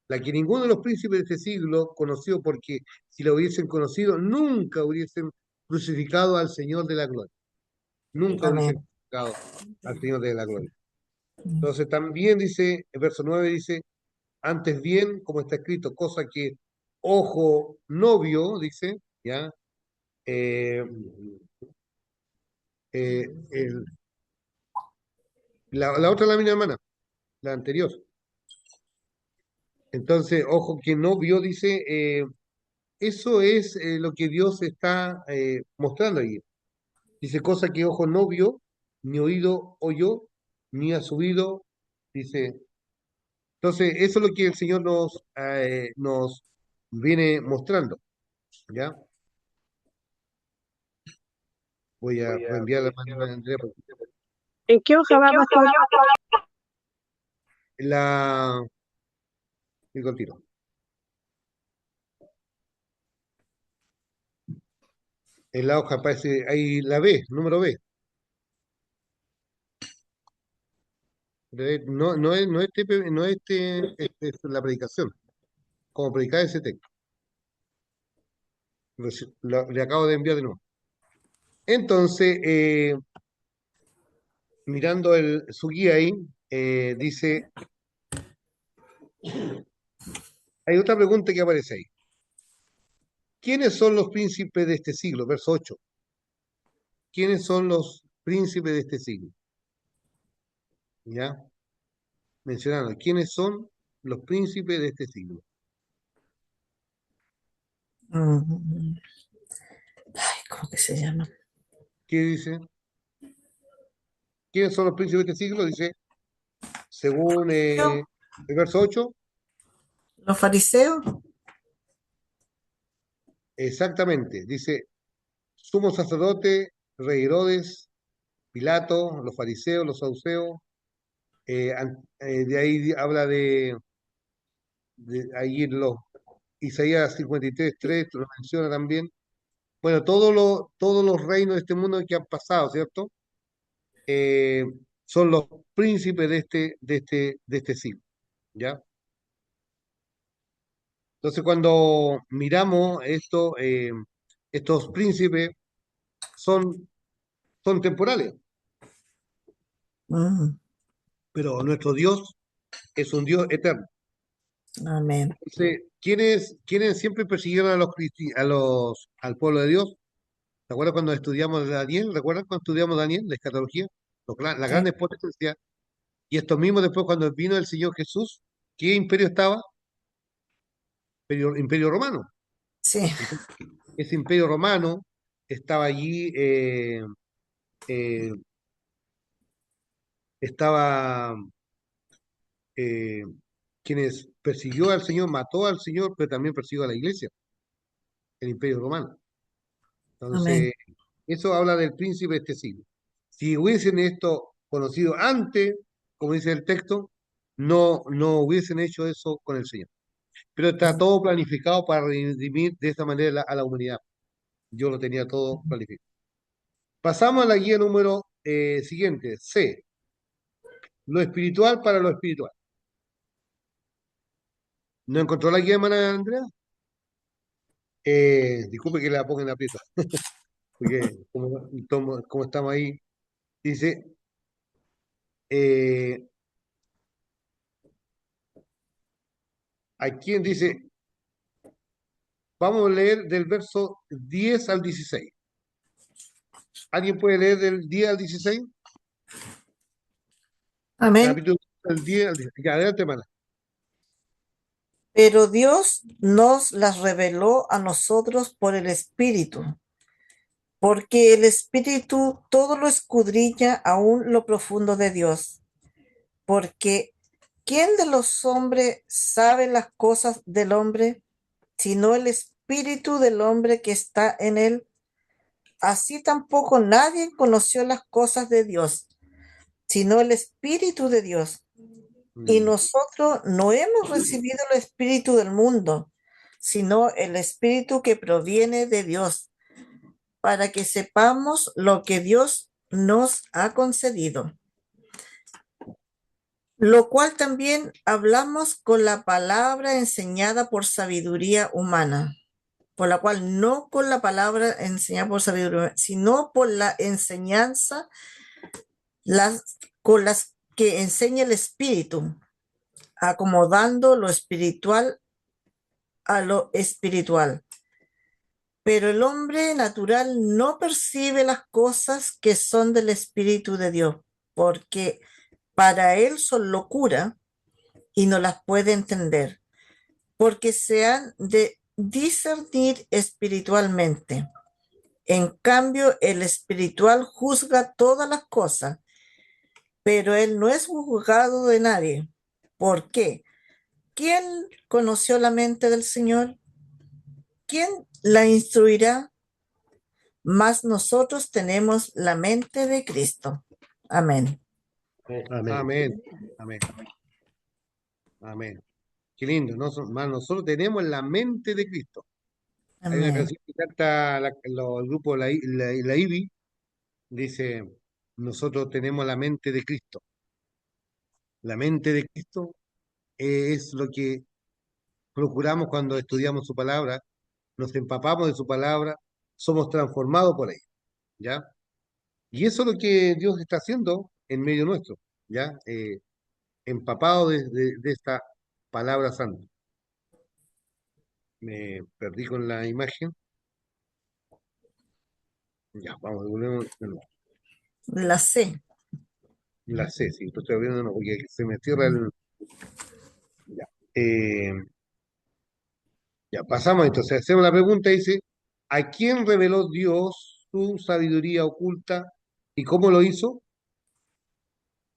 la que ninguno de los príncipes de este siglo conoció, porque si la hubiesen conocido, nunca hubiesen crucificado al Señor de la gloria, nunca hubiesen Amén. crucificado al Señor de la gloria. Entonces también dice, el verso 9 dice, antes bien, como está escrito, cosa que ojo no vio, dice, ¿ya? Eh, el, la otra lámina, hermana, la anterior. Entonces, ojo que no vio, dice, eso es lo que Dios está mostrando ahí. Dice, cosa que ojo no vio, ni oído oyó, ni ha subido, dice. Entonces, eso es lo que el Señor nos viene mostrando, ¿ya? Voy a reenviar a la hermana Andrea, porque ¿En qué hoja va, pastor? la... digo al tiro. En la hoja aparece ahí la B, número B. No, no es es la predicación, como predicar ese texto. Le acabo de enviar de nuevo. Entonces, mirando su guía ahí, dice, hay otra pregunta que aparece ahí. ¿Quiénes son los príncipes de este siglo? Verso 8. ¿Quiénes son los príncipes de este siglo? ¿Ya? Mencionando, ¿quiénes son los príncipes de este siglo? Mm, Ay, ¿cómo que se llama? ¿Qué dice? ¿Quiénes son los príncipes de este siglo? Dice, según el verso 8, ¿Los fariseos? exactamente. Dice, sumo sacerdote, rey Herodes, Pilato, los fariseos, los saduceos. De ahí habla de ahí en Isaías 53:3 lo menciona también. Bueno, todos los reinos de este mundo que han pasado, ¿cierto? Eh, son los príncipes de este siglo, ¿ya? Entonces, cuando miramos esto, estos príncipes son, son temporales, Mm, pero nuestro Dios es un Dios eterno. Amén. Entonces, ¿quiénes siempre persiguieron al pueblo de Dios? ¿Te acuerdas cuando estudiamos Daniel? ¿Recuerdas cuando estudiamos Daniel, la escatología? Las Sí, grandes potencias. Y esto mismo después cuando vino el Señor Jesús, ¿qué imperio estaba? Imperio romano. sí, Entonces, ese imperio romano estaba allí, eh, estaba eh, quienes persiguió al Señor, mató al Señor, pero también persiguió a la iglesia, el imperio romano. amén. Entonces, eso habla del príncipe de este siglo. Si hubiesen esto conocido antes, como dice el texto, no hubiesen hecho eso con el Señor. Pero está todo planificado para redimir de esta manera a la humanidad. Yo lo tenía todo planificado. Pasamos a la guía número siguiente, C, lo espiritual para lo espiritual. ¿No encontró la guía, hermana Andrea? Disculpe que la ponga en aprieto, porque como estamos ahí, dice, eh, ¿a quién dice? Vamos a leer del verso 10 al 16. ¿Alguien puede leer del 10 al 16? Amén. Capítulo del 10 al 16. Ya, adelante, hermana. Pero Dios nos las reveló a nosotros por el Espíritu, porque el Espíritu todo lo escudriña aún lo profundo de Dios. Porque ¿quién de los hombres sabe las cosas del hombre, sino el Espíritu del hombre que está en él? Así tampoco nadie conoció las cosas de Dios, sino el Espíritu de Dios. Y Mm. nosotros no hemos recibido el Espíritu del mundo, sino el Espíritu que proviene de Dios, para que sepamos lo que Dios nos ha concedido. Lo cual también hablamos con la palabra enseñada por sabiduría humana, por la cual no con la palabra enseñada por sabiduría, sino por la enseñanza con las que enseña el Espíritu, acomodando lo espiritual a lo espiritual. Pero el hombre natural no percibe las cosas que son del Espíritu de Dios, porque para él son locura y no las puede entender, porque se han de discernir espiritualmente. En cambio, el espiritual juzga todas las cosas, pero él no es juzgado de nadie. ¿Por qué? ¿Quién conoció la mente del Señor? ¿Quién la instruirá? Mas nosotros tenemos la mente de Cristo. Amén. Amén. Amén, amén, amén. Qué lindo, ¿no? Más nosotros tenemos la mente de Cristo. Hay una Amén. canción que canta el grupo la IBI, dice, nosotros tenemos la mente de Cristo. La mente de Cristo es lo que procuramos cuando estudiamos su palabra, nos empapamos de su palabra, somos transformados por ella, ¿ya? Y eso es lo que Dios está haciendo en medio nuestro, ¿ya? Empapado de esta palabra santa. Me perdí con la imagen. Ya, vamos, volvemos de nuevo. La C. La C, sí, estoy abriendo de nuevo, porque se me cierra el... Ya, Eh, ya pasamos entonces, hacemos la pregunta, dice, ¿a quién reveló Dios su sabiduría oculta y cómo lo hizo?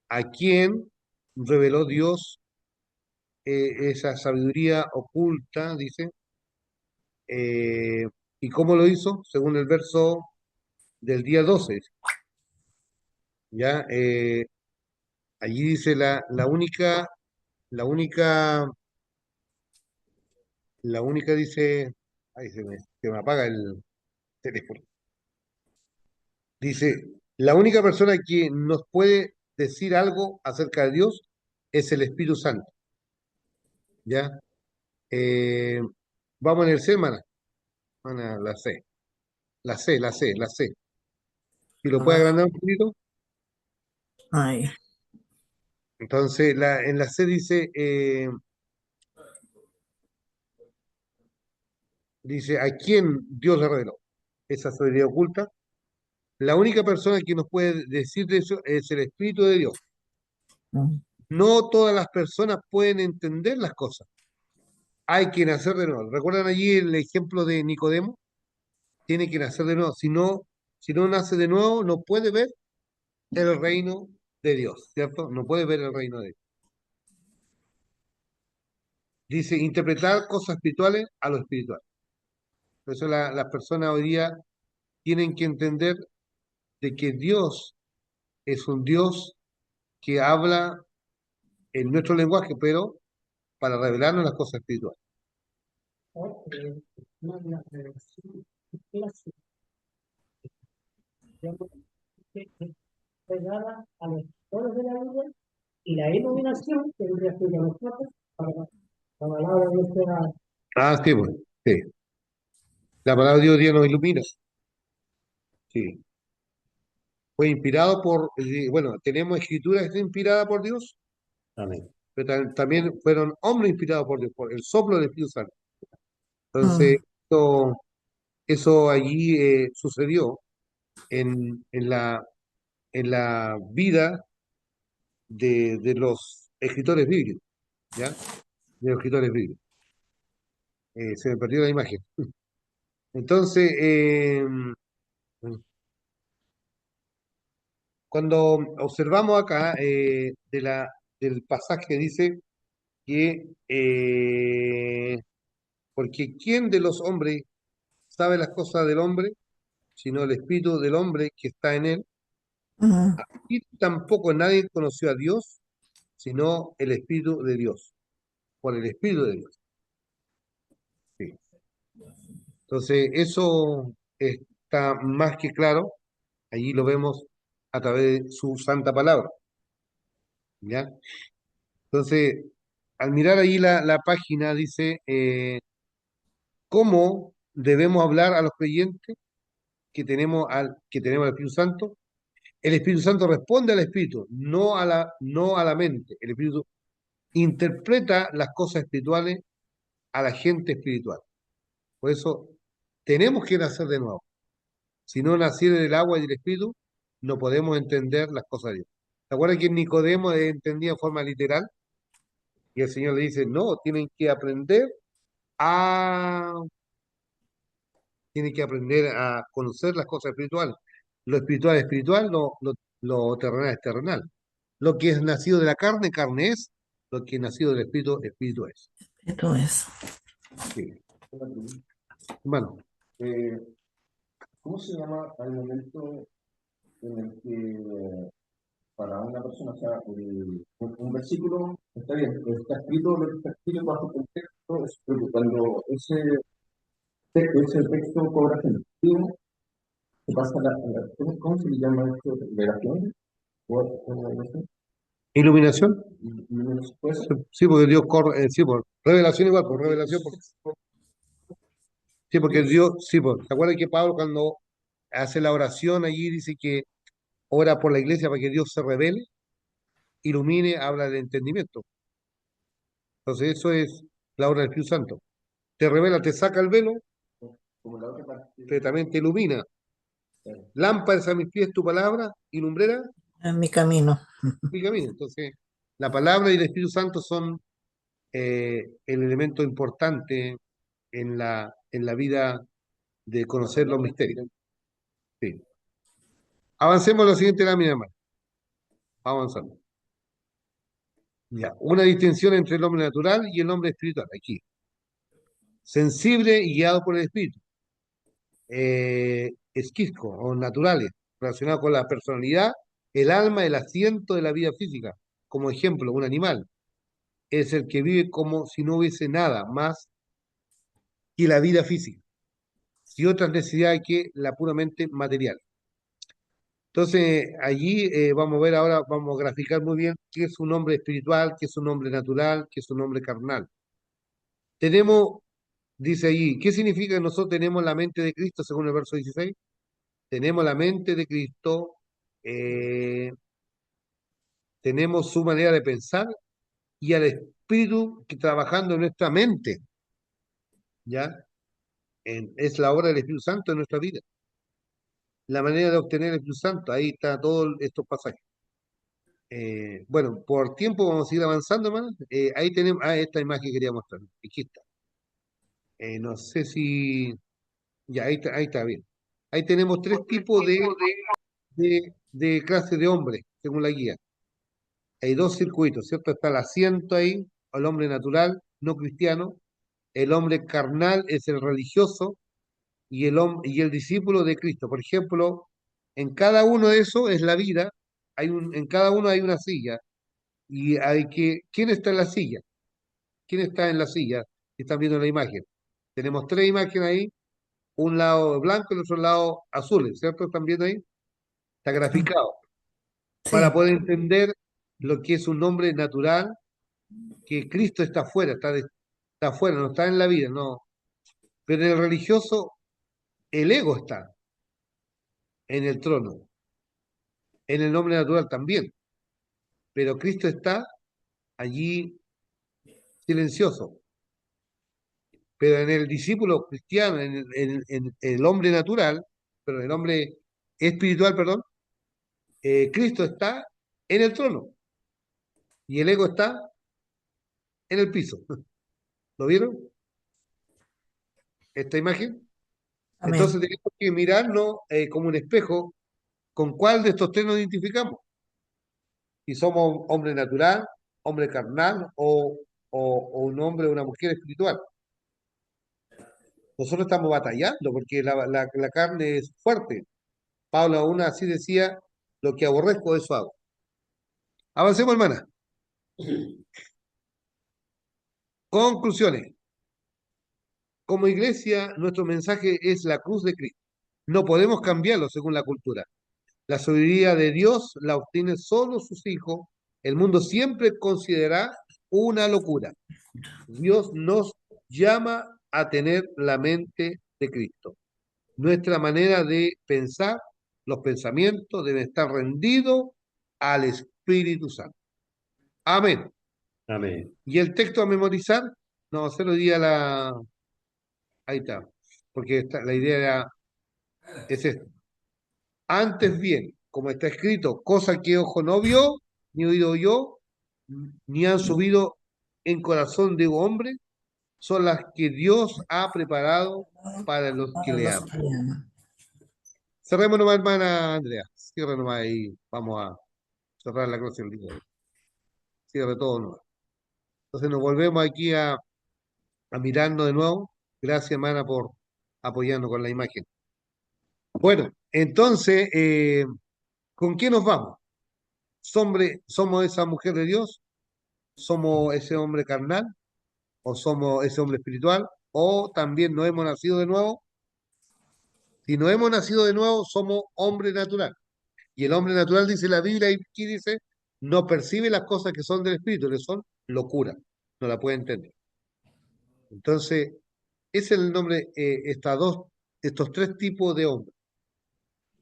¿A quién reveló Dios esa sabiduría oculta, dice? Eh, ¿Y cómo lo hizo? Según el verso del día 12. ¿Ya? Allí dice la única, la única dice, ay, se me apaga el teléfono. Dice, la única persona que nos puede decir algo acerca de Dios es el Espíritu Santo. ¿Ya? Eh, vamos en el C, hermana. Hermana, la C. La C, la C, la C. Si lo puede Ah, agrandar un poquito. ay. Entonces, en la C dice, ¿a quién Dios le reveló esa sabiduría oculta? La única persona que nos puede decir de eso es el Espíritu de Dios. Mm. No todas las personas pueden entender las cosas. Hay que nacer de nuevo. ¿Recuerdan allí el ejemplo de Nicodemo? Tiene que nacer de nuevo. Si no nace de nuevo, no puede ver el reino de Dios, ¿cierto? No puede ver el reino de Dios. Dice, interpretar cosas espirituales a lo espiritual. Por eso las personas hoy día tienen que entender de que Dios es un Dios que habla en nuestro lenguaje, pero para revelarnos las cosas espirituales. Pegada a los lectores de la Biblia y la iluminación que vendría a ser a nosotros para Ah, sí, pues, sí. La palabra de Dios nos ilumina. Sí. Fue inspirado por, bueno, tenemos escritura que está inspirada por Dios, Amén. pero también fueron hombres inspirados por Dios, por el soplo del Espíritu Santo. Entonces, Mm, esto- eso allí sucedió en la vida de los escritores bíblicos, ¿ya? De los escritores bíblicos. Se me perdió la imagen. Entonces, cuando observamos acá del pasaje que dice que, porque ¿quién de los hombres sabe las cosas del hombre, sino el espíritu del hombre que está en él? mm, Y tampoco nadie conoció a Dios, sino el espíritu de Dios, por el espíritu de Dios. Sí. Entonces, eso está más que claro, allí lo vemos a través de su santa palabra, ¿ya? Entonces, al mirar ahí la página, dice, ¿cómo debemos hablar a los creyentes que tenemos al Espíritu Santo? El Espíritu Santo responde al Espíritu, no a la mente. El Espíritu interpreta las cosas espirituales a la gente espiritual. Por eso tenemos que nacer de nuevo. Si no naciere del agua y del Espíritu, no podemos entender las cosas de Dios. ¿Se acuerdan que Nicodemo entendía en forma literal? Y el Señor le dice, no, a, tienen que aprender a conocer las cosas espirituales. Lo espiritual es espiritual, lo terrenal es terrenal. Lo que es nacido de la carne, carne es. Lo que es nacido del espíritu, espíritu es. y todo eso. Sí. Bueno, Eh, ¿Cómo se llama al momento en el que para una persona, o sea, un versículo está bien, está escrito lo que está escrito bajo contexto, pero cuando ese texto cobra sentido, se pasa ¿cómo se le llama esto? ¿Revelación? ¿O no sé? iluminación. ¿Puede ser? Sí, porque Dios corre, sí, por revelación igual, por revelación. Sí, porque Dios, sí, ¿se acuerdan que Pablo cuando hace la oración allí dice que ora por la iglesia para que Dios se revele, ilumine, habla del entendimiento? Entonces eso es la obra del Espíritu Santo. Te revela, te saca el velo, Como la otra parte. pero también te ilumina. Lámparas a mis pies tu palabra y lumbrera En mi camino. mi camino. Entonces, la palabra y el Espíritu Santo son el elemento importante en la vida de conocer los misterios. Sí. Avancemos a la siguiente lámina, hermano. Avanzando. Ya. Una distinción entre el hombre natural y el hombre espiritual. Aquí. Sensible y guiado por el Espíritu. Esquisco o naturales, relacionados con la personalidad, el alma, el asiento de la vida física. Como ejemplo, un animal es el que vive como si no hubiese nada más que la vida física y otras necesidades que la puramente material. Entonces, allí vamos a ver ahora, vamos a graficar muy bien qué es un hombre espiritual, qué es un hombre natural, qué es un hombre carnal. Tenemos, dice allí, ¿qué significa que nosotros tenemos la mente de Cristo según el verso 16? Tenemos la mente de Cristo, eh, tenemos su manera de pensar y al Espíritu que trabajando en nuestra mente, ¿ya? Es la obra del Espíritu Santo en nuestra vida. La manera de obtener el Espíritu Santo, ahí está todos estos pasajes. Bueno, por tiempo vamos a seguir avanzando, hermano. Ahí tenemos, esta imagen que quería mostrar. Aquí está. No sé si, ya, ahí está bien. Ahí tenemos tres tipos de clase de hombres, según la guía. Hay dos circuitos, ¿cierto? Está el asiento ahí, el hombre natural, no cristiano. El hombre carnal es el religioso y el discípulo de Cristo. Por ejemplo, en cada uno de esos es la vida, en cada uno hay una silla. Y ¿quién está en la silla? ¿Quién está en la silla? Están viendo la imagen. Tenemos tres imágenes ahí, un lado blanco y el otro lado azul, ¿cierto? ¿Están viendo ahí? Está graficado. Para Sí, poder entender lo que es un hombre natural, que Cristo está afuera, está afuera, no está en la vida, no. Pero en el religioso, el ego está en el trono, en el hombre natural también, pero Cristo está allí silencioso. Pero en el discípulo cristiano, en el hombre natural, pero el hombre espiritual, perdón, Cristo está en el trono y el ego está en el piso. ¿Lo vieron? Esta imagen. Amén. Entonces tenemos que mirarnos como un espejo con cuál de estos tres nos identificamos. Si somos hombre natural, hombre carnal o un hombre o una mujer espiritual. Nosotros estamos batallando porque la carne es fuerte. Pablo aún así decía, lo que aborrezco, eso hago. Avancemos, hermana. Conclusiones. Como iglesia, nuestro mensaje es la cruz de Cristo. No podemos cambiarlo según la cultura. La sabiduría de Dios la obtienen solo sus hijos. El mundo siempre considera una locura. Dios nos llama a tener la mente de Cristo. Nuestra manera de pensar, los pensamientos deben estar rendidos al Espíritu Santo. Amén. Amén. Y el texto a memorizar, no, se lo di a la... Ahí está. Porque la idea es esta. Antes bien, como está escrito, cosa que ojo no vio, ni oído yo, ni han subido en corazón de hombre, son las que Dios ha preparado para los que Para le los aman. que le aman. Cerremos nomás, hermana Andrea. Cierra nomás ahí. Vamos a cerrar la clase del día de hoy. Cierra todo nomás. Entonces nos volvemos aquí a mirarnos de nuevo. Gracias, hermana, por apoyarnos con la imagen. Bueno, entonces, ¿con qué nos vamos? ¿Somos esa mujer de Dios? ¿Somos ese hombre carnal? ¿O somos ese hombre espiritual? ¿O también no hemos nacido de nuevo? Si no hemos nacido de nuevo, somos hombre natural. Y el hombre natural, dice la Biblia, y aquí dice, no percibe las cosas que son del espíritu, que son locura. No la puede entender. Entonces, ese es el nombre, estos tres tipos de hombres.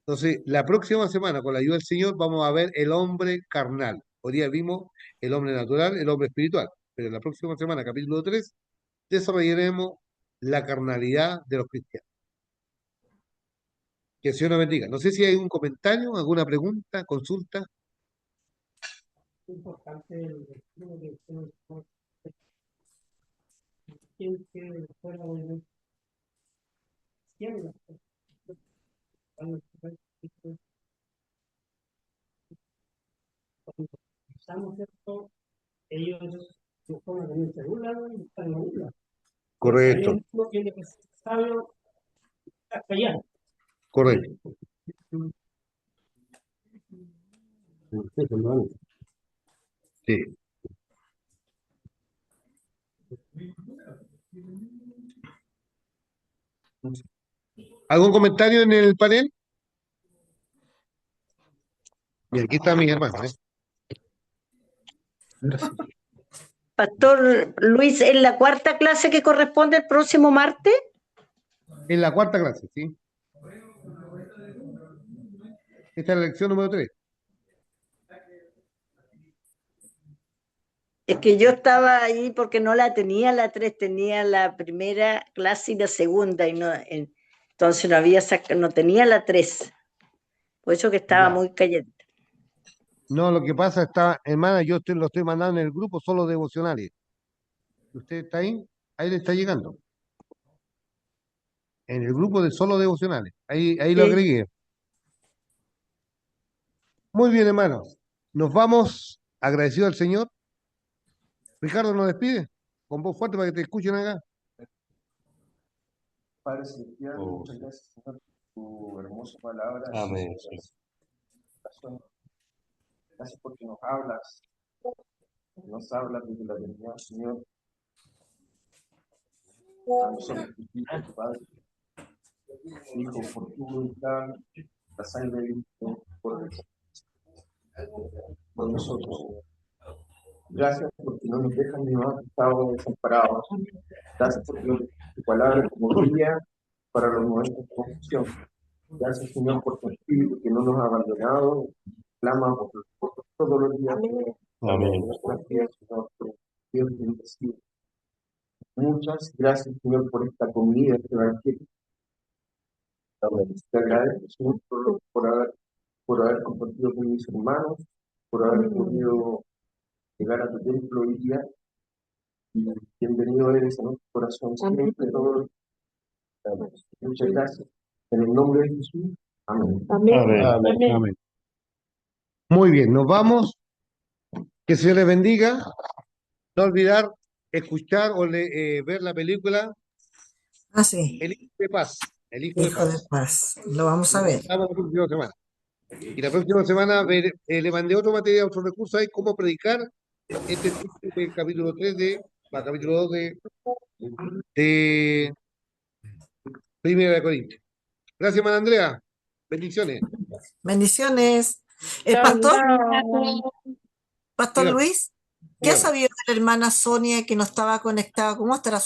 Entonces, la próxima semana, con la ayuda del Señor, vamos a ver el hombre carnal. Hoy día vimos el hombre natural, el hombre espiritual. Pero en la próxima semana, capítulo 3, desarrollaremos la carnalidad de los cristianos. Que el Señor nos bendiga. No sé si hay un comentario, alguna pregunta, consulta. Importante el estudio que usted tiene que fuera de siempre cuando usamos esto, ellos se ponen en el celular y están en la isla. Correcto, Uno tiene que ser sabio hasta allá. correcto. Sí. ¿Algún comentario en el panel? Y aquí está mi hermano. Pastor Luis, ¿en la cuarta clase que corresponde el próximo martes? En la cuarta clase, ¿sí? Esta es la lección número 3. Es que yo estaba ahí porque no la tenía la 3, tenía la primera clase y la segunda, y no, entonces no tenía la 3. Por eso que estaba Ya. muy calladita. No, lo que pasa está, hermana, lo estoy mandando en el grupo solo devocionales. ¿Usted está ahí? Ahí le está llegando. En el grupo de solo devocionales. Ahí lo Sí. agregué. Muy bien, hermanos. Nos vamos agradecido al Señor. Ricardo nos despide con voz fuerte para que te escuchen acá. Padre Celestial, muchas gracias, Señor, por tu hermosa palabra. Amén. Gracias porque nos hablas desde la eternidad, Señor, a nosotros, tus hijos, Padre. Hijo, por tu voluntad, la sangre de Cristo por nosotros. Gracias porque no nos dejan ni nos han estado desamparados. Gracias por tu palabra como guía para los momentos de confusión. Gracias, Señor, por tu espíritu que no nos ha abandonado. Clama por nosotros todos los días. Amén. Nuestras vidas, Señor, por Dios bendecido. Muchas gracias, Señor, por esta comida, este banquete. Te agradezco, Señor, por haber compartido con mis hermanos, por haber podido llegar a tu templo hoy día. Y bienvenido eres a nuestro corazón siempre, todos los días. Muchas gracias. En el nombre de Jesús. Amén. Amén. Amén. Muy bien, nos vamos. Que se les bendiga. No olvidar escuchar o ver la película Ah, sí, El Hijo de Paz. El Hijo de Hijo de Paz. Paz. Lo vamos a ver. Vamos la próxima semana. Y la próxima semana le mandé otro material, otro recurso ahí, cómo predicar este texto del capítulo 3 capítulo 2 de Primera de Corintios. Gracias, hermana Andrea. Bendiciones. Bendiciones. El Chao, pastor, chao. Pastor Dígame, Luis, ¿qué ha dígame. sabido de la hermana Sonia que no estaba conectada? ¿Cómo estará